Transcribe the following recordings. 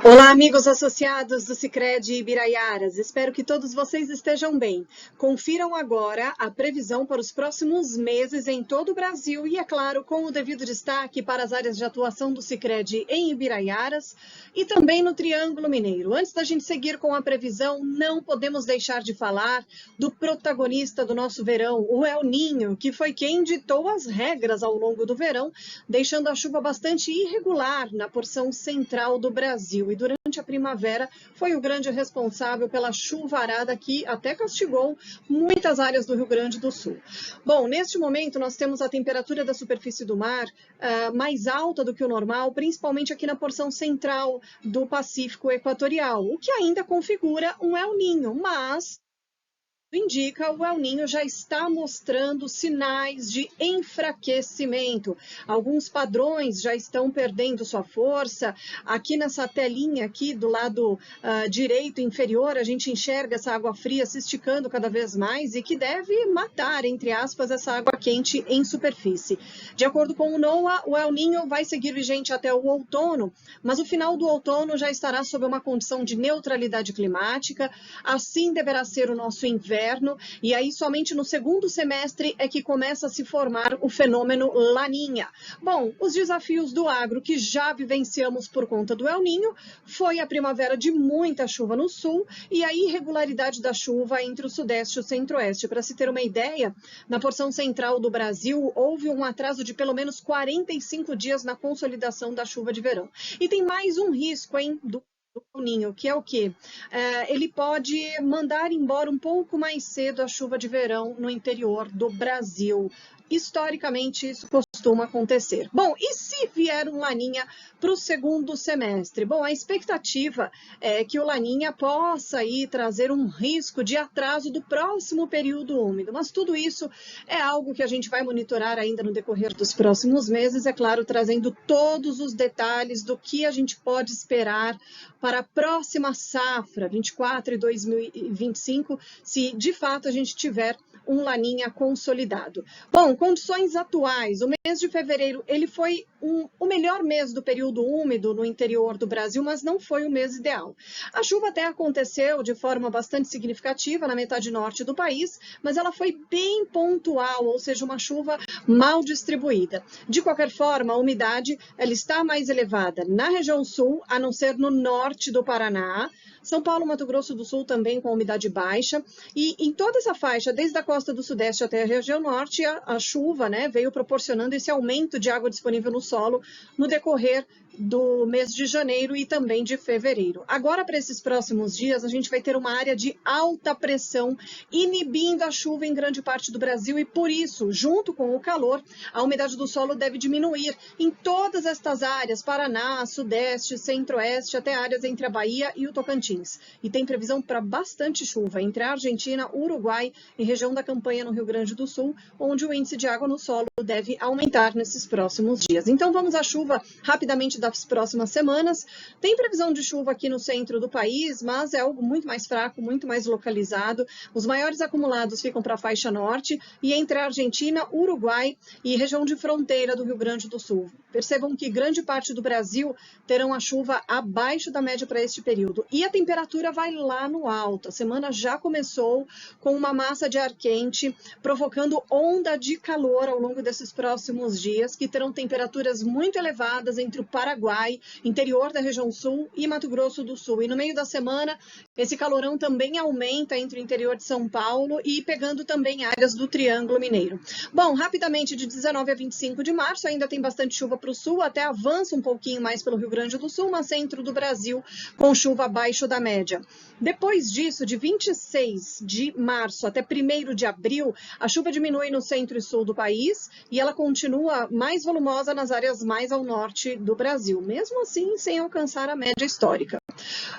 Olá, amigos associados do Sicredi Ibiraiaras. Espero que todos vocês estejam bem. Confiram agora a previsão para os próximos meses em todo o Brasil e, é claro, com o devido destaque para as áreas de atuação do Sicredi em Ibiraiaras e também no Triângulo Mineiro. Antes da gente seguir com a previsão, não podemos deixar de falar do protagonista do nosso verão, o El Niño, que foi quem ditou as regras ao longo do verão, deixando a chuva bastante irregular na porção central do Brasil. E durante a primavera foi o grande responsável pela chuvarada que até castigou muitas áreas do Rio Grande do Sul. Bom, neste momento nós temos a temperatura da superfície do mar mais alta do que o normal, principalmente aqui na porção central do Pacífico Equatorial, o que ainda configura um El Niño, mas indica o El Niño já está mostrando sinais de enfraquecimento. Alguns padrões já estão perdendo sua força. Aqui nessa telinha aqui do lado direito inferior, a gente enxerga essa água fria se esticando cada vez mais e que deve matar, entre aspas, essa água quente em superfície. De acordo com o NOAA, o El Niño vai seguir vigente até o outono, mas o final do outono já estará sob uma condição de neutralidade climática. Assim deverá ser o nosso inverno. E aí somente no segundo semestre é que começa a se formar o fenômeno Laninha. Bom, os desafios do agro que já vivenciamos por conta do El Niño foi a primavera de muita chuva no sul e a irregularidade da chuva entre o sudeste e o centro-oeste. Para se ter uma ideia, na porção central do Brasil houve um atraso de pelo menos 45 dias na consolidação da chuva de verão. E tem mais um risco, hein, do El Niño, que é o quê? Ele pode mandar embora um pouco mais cedo a chuva de verão no interior do Brasil. Historicamente, isso costuma acontecer. Bom, e se vier um Laninha para o segundo semestre? Bom, a expectativa é que o Laninha possa aí trazer um risco de atraso do próximo período úmido, mas tudo isso é algo que a gente vai monitorar ainda no decorrer dos próximos meses, é claro, trazendo todos os detalhes do que a gente pode esperar para a próxima safra, 24 e 2025, se de fato a gente tiver um Laninha consolidado. Bom, condições atuais, o mês de fevereiro ele foi o melhor mês do período úmido no interior do Brasil, mas não foi o mês ideal. A chuva até aconteceu de forma bastante significativa na metade norte do país, mas ela foi bem pontual, ou seja, uma chuva mal distribuída. De qualquer forma, a umidade ela está mais elevada na região sul, a não ser no norte do Paraná, São Paulo, Mato Grosso do Sul também com umidade baixa, e em toda essa faixa, desde a costa do sudeste até a região norte, a chuva, né, veio proporcionando esse aumento de água disponível no solo no decorrer do mês de janeiro e também de fevereiro. Agora, para esses próximos dias, a gente vai ter uma área de alta pressão inibindo a chuva em grande parte do Brasil e, por isso, junto com o calor, a umidade do solo deve diminuir em todas estas áreas, Paraná, Sudeste, Centro-Oeste, até áreas entre a Bahia e o Tocantins. E tem previsão para bastante chuva entre a Argentina, Uruguai e região da Campanha no Rio Grande do Sul, onde o índice de água no solo deve aumentar nesses próximos dias. Então, vamos à chuva rapidamente das próximas semanas. Tem previsão de chuva aqui no centro do país, mas é algo muito mais fraco, muito mais localizado. Os maiores acumulados ficam para a faixa norte e entre a Argentina, Uruguai e região de fronteira do Rio Grande do Sul. Percebam que grande parte do Brasil terão a chuva abaixo da média para este período. E a temperatura vai lá no alto. A semana já começou com uma massa de ar quente, provocando onda de calor ao longo desses próximos dias, que terão temperaturas muito elevadas entre o Paraguai, interior da região sul e Mato Grosso do Sul. E no meio da semana, esse calorão também aumenta entre o interior de São Paulo e pegando também áreas do Triângulo Mineiro. Bom, rapidamente, de 19 a 25 de março, ainda tem bastante chuva para o sul, até avança um pouquinho mais pelo Rio Grande do Sul, mas centro do Brasil com chuva abaixo da média. Depois disso, de 26 de março até 1º de abril, a chuva diminui no centro e sul do país e ela continua mais volumosa nas áreas mais ao norte do Brasil, mesmo assim sem alcançar a média histórica.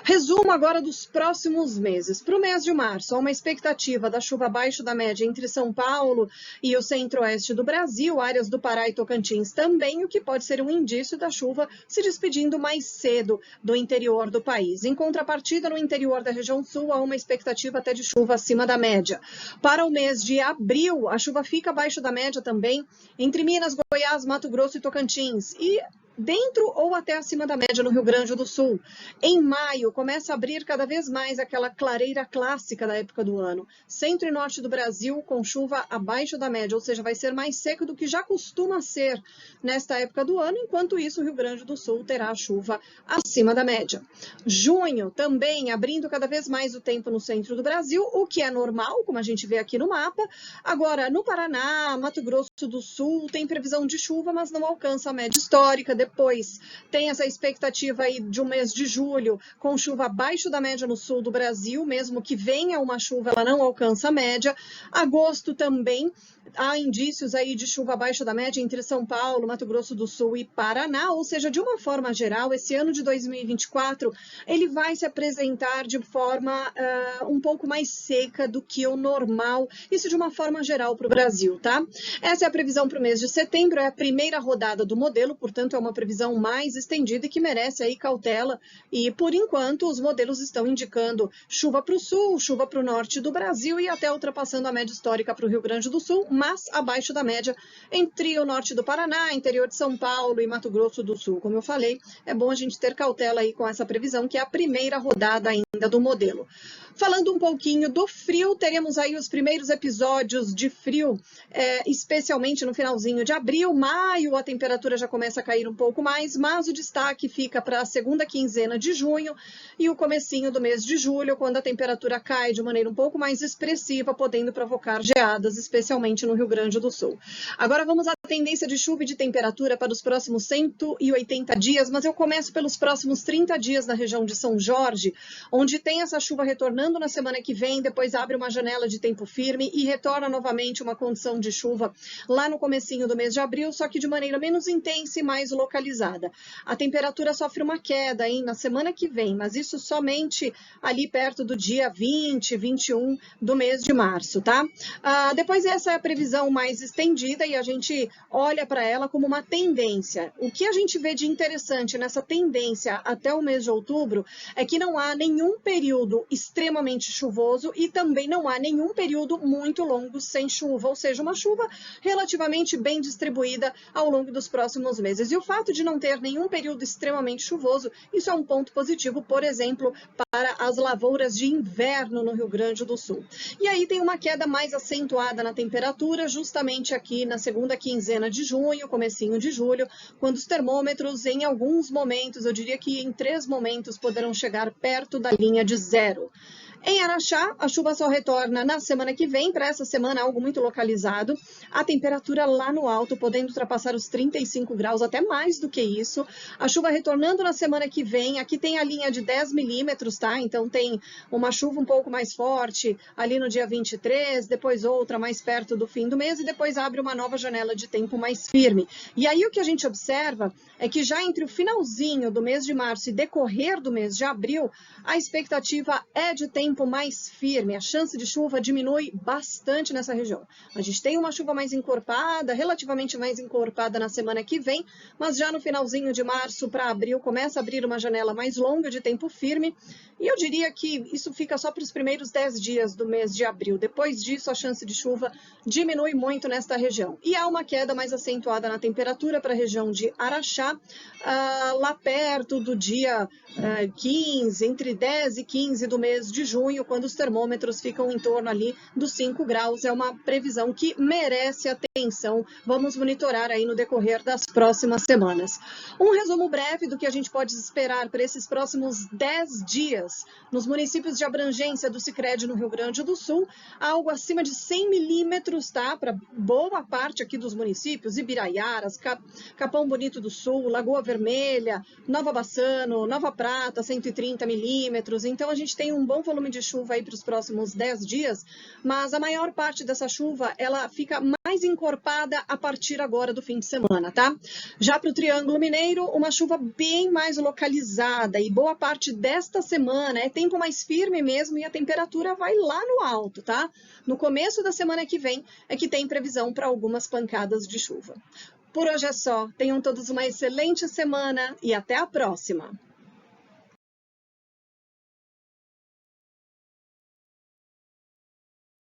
Resumo agora dos próximos meses. Para o mês de março, há uma expectativa da chuva abaixo da média entre São Paulo e o centro-oeste do Brasil, áreas do Pará e Tocantins também, o que pode ser um indício da chuva se despedindo mais cedo do interior do país. Em contrapartida, no interior da região sul, há uma expectativa até de chuva acima da média. Para o mês de abril, a chuva fica abaixo da média também entre Minas, Goiás, Mato Grosso e Tocantins. E dentro ou até acima da média no Rio Grande do Sul. Em maio, começa a abrir cada vez mais aquela clareira clássica da época do ano. Centro e norte do Brasil com chuva abaixo da média, ou seja, vai ser mais seco do que já costuma ser nesta época do ano, enquanto isso o Rio Grande do Sul terá chuva acima da média. Junho, também abrindo cada vez mais o tempo no centro do Brasil, o que é normal, como a gente vê aqui no mapa. Agora, no Paraná, Mato Grosso do Sul, tem previsão de chuva, mas não alcança a média histórica. Depois, tem essa expectativa aí de um mês de julho, com chuva abaixo da média no sul do Brasil, mesmo que venha uma chuva, ela não alcança a média. Agosto também, há indícios aí de chuva abaixo da média entre São Paulo, Mato Grosso do Sul e Paraná, ou seja, de uma forma geral, esse ano de 2024, ele vai se apresentar de forma um pouco mais seca do que o normal, isso de uma forma geral para o Brasil, tá? Essa é a previsão para o mês de setembro, é a primeira rodada do modelo, portanto é uma previsão mais estendida e que merece aí cautela, e por enquanto os modelos estão indicando chuva para o sul, chuva para o norte do Brasil e até ultrapassando a média histórica para o Rio Grande do Sul, mas abaixo da média entre o norte do Paraná, interior de São Paulo e Mato Grosso do Sul. Como eu falei, é bom a gente ter cautela aí com essa previsão, que é a primeira rodada ainda do modelo. Falando um pouquinho do frio, teremos aí os primeiros episódios de frio, especialmente no finalzinho de abril. Maio, a temperatura já começa a cair um pouco mais, mas o destaque fica para a segunda quinzena de junho e o comecinho do mês de julho, quando a temperatura cai de maneira um pouco mais expressiva, podendo provocar geadas, especialmente no Rio Grande do Sul. Agora vamos à tendência de chuva e de temperatura para os próximos 180 dias, mas eu começo pelos próximos 30 dias na região de São Jorge, onde tem essa chuva retornando na semana que vem, depois abre uma janela de tempo firme e retorna novamente uma condição de chuva lá no comecinho do mês de abril, só que de maneira menos intensa e mais localizada. A temperatura sofre uma queda, hein, na semana que vem, mas isso somente ali perto do dia 20, 21 do mês de março, tá? Depois essa é a previsão mais estendida e a gente olha para ela como uma tendência. O que a gente vê de interessante nessa tendência até o mês de outubro é que não há nenhum período extremamente chuvoso e também não há nenhum período muito longo sem chuva, ou seja, uma chuva relativamente bem distribuída ao longo dos próximos meses. E o fato de não ter nenhum período extremamente chuvoso, isso é um ponto positivo, por exemplo, para as lavouras de inverno no Rio Grande do Sul. E aí tem uma queda mais acentuada na temperatura, justamente aqui na segunda quinzena de junho, comecinho de julho, quando os termômetros, em alguns momentos, eu diria que em 3 momentos, poderão chegar perto da linha de zero. Em Araxá, a chuva só retorna na semana que vem, para essa semana algo muito localizado. A temperatura lá no alto, podendo ultrapassar os 35 graus, até mais do que isso. A chuva retornando na semana que vem, aqui tem a linha de 10 milímetros, tá? Então tem uma chuva um pouco mais forte ali no dia 23, depois outra mais perto do fim do mês e depois abre uma nova janela de tempo mais firme. E aí o que a gente observa é que já entre o finalzinho do mês de março e decorrer do mês de abril, a expectativa é de tempo mais firme, a chance de chuva diminui bastante nessa região. A gente tem uma chuva mais encorpada, relativamente mais encorpada na semana que vem, mas já no finalzinho de março para abril começa a abrir uma janela mais longa de tempo firme, e eu diria que isso fica só para os primeiros 10 dias do mês de abril. Depois disso, a chance de chuva diminui muito nesta região. E há uma queda mais acentuada na temperatura para a região de Araxá, lá perto do dia 15, entre 10 e 15 do mês de junho, quando os termômetros ficam em torno ali dos 5 graus. É uma previsão que merece atenção. Vamos monitorar aí no decorrer das próximas semanas. Um resumo breve do que a gente pode esperar para esses próximos 10 dias nos municípios de abrangência do Sicredi no Rio Grande do Sul, algo acima de 100 milímetros, tá? Para boa parte aqui dos municípios, Ibiraiaras, Capão Bonito do Sul, Lagoa Vermelha, Nova Bassano, Nova Prata, 130 milímetros. Então a gente tem um bom volume de chuva aí para os próximos 10 dias, mas a maior parte dessa chuva, ela fica mais encorpada a partir agora do fim de semana, tá? Já para o Triângulo Mineiro, uma chuva bem mais localizada e boa parte desta semana é tempo mais firme mesmo e a temperatura vai lá no alto, tá? No começo da semana que vem é que tem previsão para algumas pancadas de chuva. Por hoje é só. Tenham todos uma excelente semana e até a próxima!